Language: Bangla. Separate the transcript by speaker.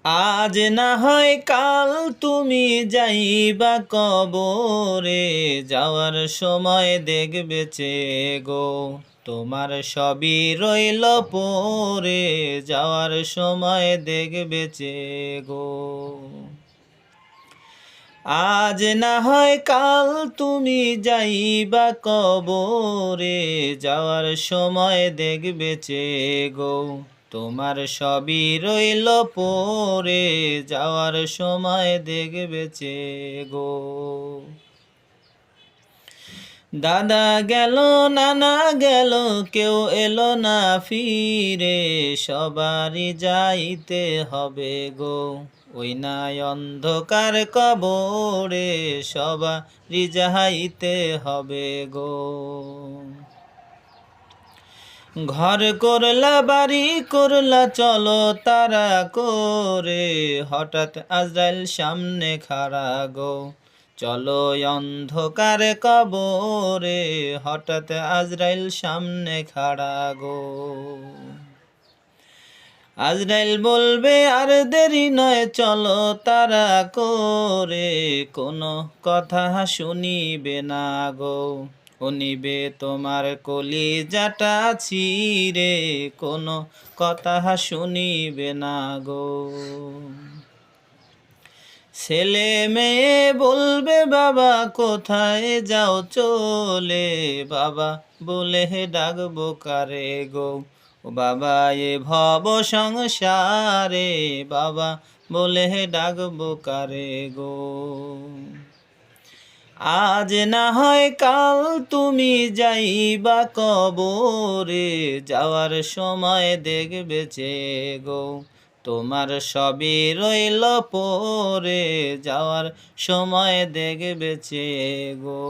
Speaker 1: আজ না হয় কাল তুমি যাইবা কবরে, যাওয়ার সময় দেখবে চেয়ে গো তোমার সবই রইল পরে, যাওয়ার সময় দেখবে চেয়ে গো। আজ না হয় কাল তুমি যাইবা কবরে, যাওয়ার সময় দেখবে চেয়ে গো তোমার সবই রইল পরে, যাওয়ার সময় দেখবে চেয়ে গো। দাদা গেল নানা গেল কেউ এলো না ফিরে, সবারই যাইতে হবে গো ওই নাই অন্ধকার কবরে, সবারই যাইতে হবে গো। ঘর করলা বাড়ি করলা চলো তারা করে, হঠাৎ আজরাইল সামনে খাড়া গো চলো অন্ধকার কবরে, হঠাৎ আজরাইল সামনে খাড়া গো। আজরাইল বলবে আর দেরি নয় চলো তারা করে, কোনো কথা শুনিবে না গো ও নিবে তোমার কলিজাটা ছিঁড়ে, কোনো কথা শুনিবে না গো। ছেলে মেয়ে বলবে বাবা কোথায় যাও চলে, বাবা বলে ডাকবো কারে গো ও বাবা এ ভব সংসারে, বাবা বলে ডাকবো কারে গো। আজ না হয় কাল তুমি যাইবা কবরে, যাওয়ার সময় দেখবে চেয়ে গো তোমার সবই রইল পরে, যাওয়ার সময় দেখবে চেয়ে গো।